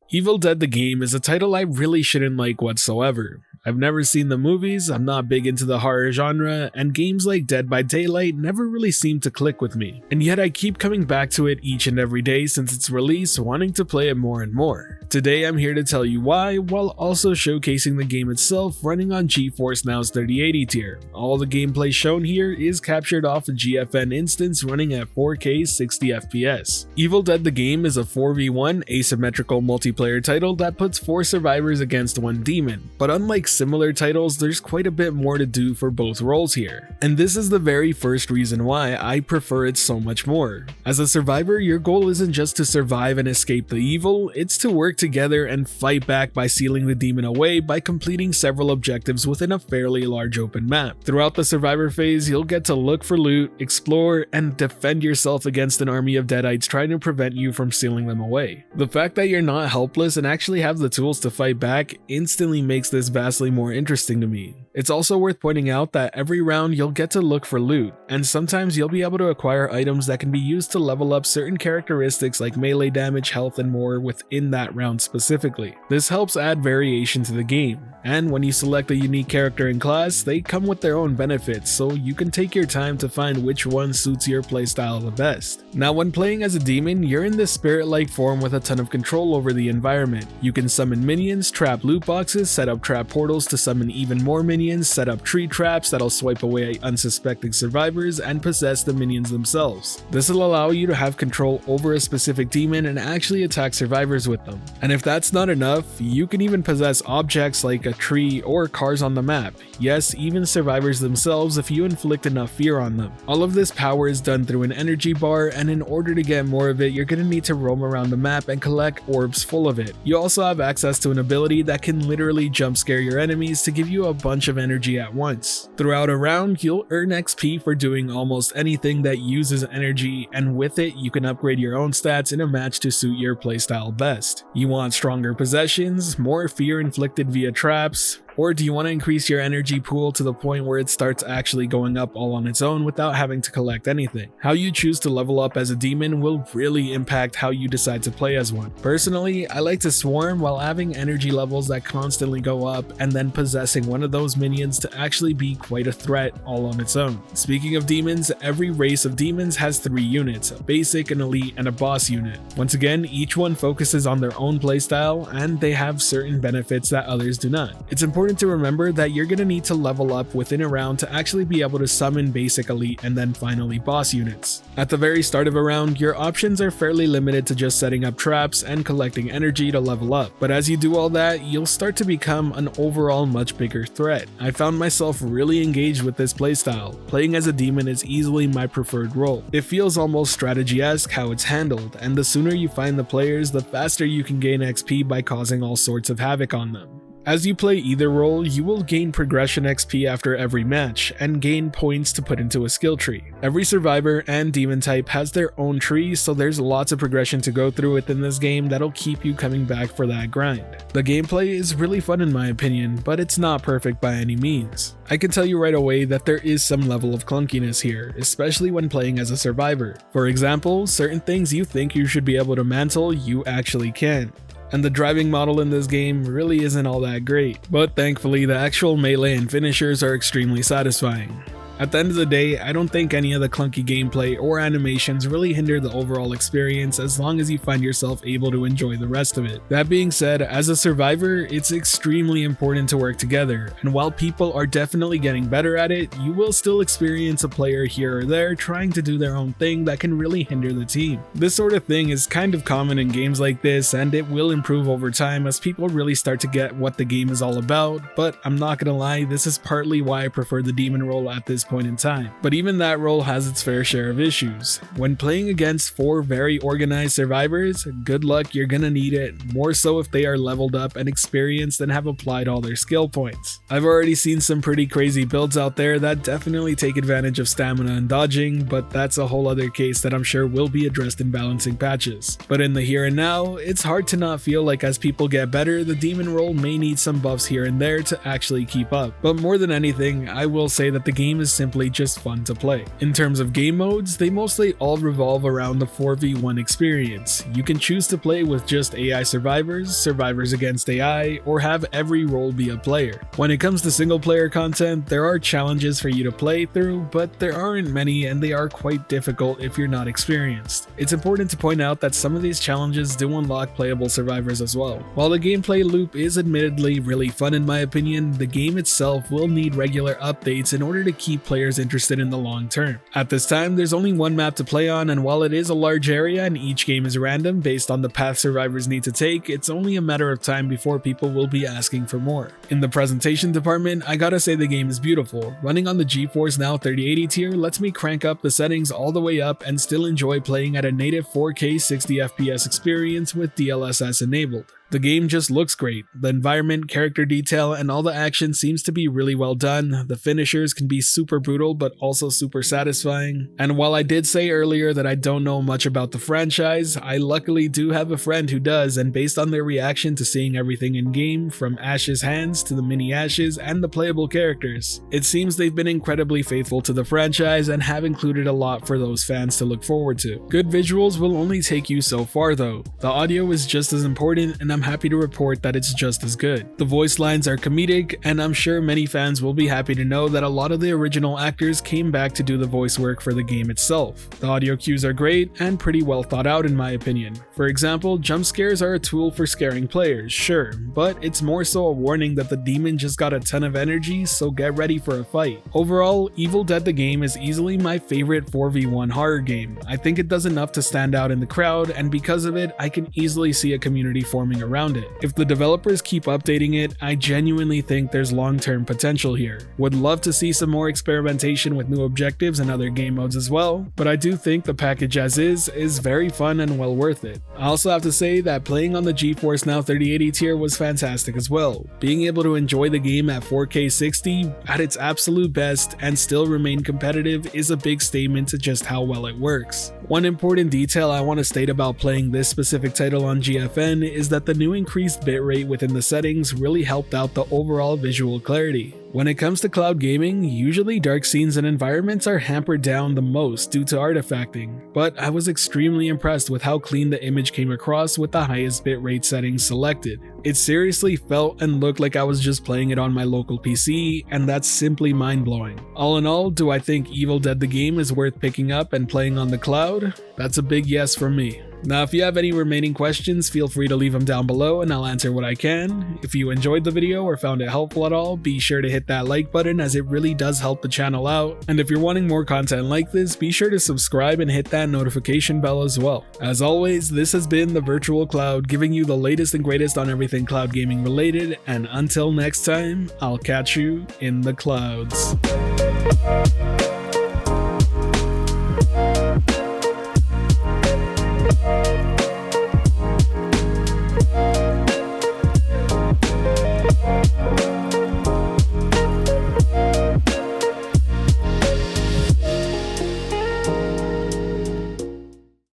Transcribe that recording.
Evil Dead the game is a title I really shouldn't like whatsoever. I've never seen the movies, I'm not big into the horror genre, and games like Dead by Daylight never really seem to click with me. And yet I keep coming back to it each and every day since its release, wanting to play it more and more. Today I'm here to tell you why, while also showcasing the game itself running on GeForce NOW's 3080 tier. All the gameplay shown here is captured off a GFN instance running at 4K 60 FPS. Evil Dead the game is a 4v1 asymmetrical multiplayer title that puts 4 survivors against 1 demon, but unlike similar titles, there's quite a bit more to do for both roles here. And this is the very first reason why I prefer it so much more. As a survivor, your goal isn't just to survive and escape the evil, it's to work together and fight back by sealing the demon away by completing several objectives within a fairly large open map. Throughout the survivor phase, you'll get to look for loot, explore, and defend yourself against an army of deadites trying to prevent you from sealing them away. The fact that you're not helpless and actually have the tools to fight back instantly makes this vastly more interesting to me. It's also worth pointing out that every round you'll get to look for loot, and sometimes you'll be able to acquire items that can be used to level up certain characteristics like melee damage, health, and more within that round specifically. This helps add variation to the game, and when you select a unique character and class, they come with their own benefits, so you can take your time to find which one suits your playstyle the best. Now when playing as a demon, you're in this spirit-like form with a ton of control over the environment. You can summon minions, trap loot boxes, set up trap portals to summon even more minions, set up tree traps that'll swipe away unsuspecting survivors, and possess the minions themselves. This will allow you to have control over a specific demon and actually attack survivors with them. And if that's not enough, you can even possess objects like a tree or cars on the map. Yes, even survivors themselves if you inflict enough fear on them. All of this power is done through an energy bar, and in order to get more of it, you're going to need to roam around the map and collect orbs full of it. You also have access to an ability that can literally jump scare your enemies to give you a bunch of energy at once. Throughout a round, you'll earn XP for doing almost anything that uses energy, and with it, you can upgrade your own stats in a match to suit your playstyle best. You want stronger possessions, more fear inflicted via traps, or do you want to increase your energy pool to the point where it starts actually going up all on its own without having to collect anything? How you choose to level up as a demon will really impact how you decide to play as one. Personally, I like to swarm while having energy levels that constantly go up, and then possessing one of those minions to actually be quite a threat all on its own. Speaking of demons, every race of demons has 3 units, a basic, an elite, and a boss unit. Once again, each one focuses on their own playstyle, and they have certain benefits that others do not. It's important to remember that you're going to need to level up within a round to actually be able to summon basic, elite, and then finally boss units. At the very start of a round, your options are fairly limited to just setting up traps and collecting energy to level up, but as you do all that, you'll start to become an overall much bigger threat. I found myself really engaged with this playstyle. Playing as a demon is easily my preferred role. It feels almost strategy-esque how it's handled, and the sooner you find the players, the faster you can gain XP by causing all sorts of havoc on them. As you play either role, you will gain progression XP after every match, and gain points to put into a skill tree. Every survivor and demon type has their own tree, so there's lots of progression to go through within this game that'll keep you coming back for that grind. The gameplay is really fun in my opinion, but it's not perfect by any means. I can tell you right away that there is some level of clunkiness here, especially when playing as a survivor. For example, certain things you think you should be able to mantle, you actually can. And the driving model in this game really isn't all that great, but thankfully the actual melee and finishers are extremely satisfying. At the end of the day, I don't think any of the clunky gameplay or animations really hinder the overall experience as long as you find yourself able to enjoy the rest of it. That being said, as a survivor, it's extremely important to work together, and while people are definitely getting better at it, you will still experience a player here or there trying to do their own thing that can really hinder the team. This sort of thing is kind of common in games like this, and it will improve over time as people really start to get what the game is all about, but I'm not gonna lie, this is partly why I prefer the demon role at this point in time. But even that role has its fair share of issues. When playing against 4 very organized survivors, good luck, you're gonna need it, more so if they are leveled up and experienced and have applied all their skill points. I've already seen some pretty crazy builds out there that definitely take advantage of stamina and dodging, but that's a whole other case that I'm sure will be addressed in balancing patches. But in the here and now, it's hard to not feel like as people get better, the demon role may need some buffs here and there to actually keep up. But more than anything, I will say that the game is simply just fun to play. In terms of game modes, they mostly all revolve around the 4v1 experience. You can choose to play with just AI survivors, survivors against AI, or have every role be a player. When it comes to single player content, there are challenges for you to play through, but there aren't many and they are quite difficult if you're not experienced. It's important to point out that some of these challenges do unlock playable survivors as well. While the gameplay loop is admittedly really fun in my opinion, the game itself will need regular updates in order to keep players interested in the long term. At this time, there's only one map to play on, and while it is a large area and each game is random based on the path survivors need to take, it's only a matter of time before people will be asking for more. In the presentation department, I gotta say the game is beautiful. Running on the GeForce NOW 3080 tier lets me crank up the settings all the way up and still enjoy playing at a native 4K 60 FPS experience with DLSS enabled. The game just looks great. The environment, character detail, and all the action seems to be really well done. The finishers can be super brutal but also super satisfying. And while I did say earlier that I don't know much about the franchise, I luckily do have a friend who does, and based on their reaction to seeing everything in game, from Ash's hands to the mini Ashes and the playable characters, it seems they've been incredibly faithful to the franchise and have included a lot for those fans to look forward to. Good visuals will only take you so far though. The audio is just as important, and I'm happy to report that it's just as good. The voice lines are comedic, and I'm sure many fans will be happy to know that a lot of the original actors came back to do the voice work for the game itself. The audio cues are great and pretty well thought out in my opinion. For example, jump scares are a tool for scaring players, sure, but it's more so a warning that the demon just got a ton of energy, so get ready for a fight. Overall, Evil Dead the game is easily my favorite 4v1 horror game. I think it does enough to stand out in the crowd, and because of it, I can easily see a community forming around it. If the developers keep updating it, I genuinely think there's long-term potential here. Would love to see some more experimentation with new objectives and other game modes as well, but I do think the package as is very fun and well worth it. I also have to say that playing on the GeForce NOW 3080 tier was fantastic as well. Being able to enjoy the game at 4K 60 at its absolute best and still remain competitive is a big statement to just how well it works. One important detail I want to state about playing this specific title on GFN is that the new increased bitrate within the settings really helped out the overall visual clarity. When it comes to cloud gaming, usually dark scenes and environments are hampered down the most due to artifacting, but I was extremely impressed with how clean the image came across with the highest bitrate settings selected. It seriously felt and looked like I was just playing it on my local PC, and that's simply mind-blowing. All in all, do I think Evil Dead the game is worth picking up and playing on the cloud? That's a big yes from me. Now, if you have any remaining questions, feel free to leave them down below and I'll answer what I can. If you enjoyed the video or found it helpful at all, be sure to hit that like button as it really does help the channel out. And if you're wanting more content like this, be sure to subscribe and hit that notification bell as well. As always, this has been the Virtual Cloud, giving you the latest and greatest on everything cloud gaming related, and until next time, I'll catch you in the clouds.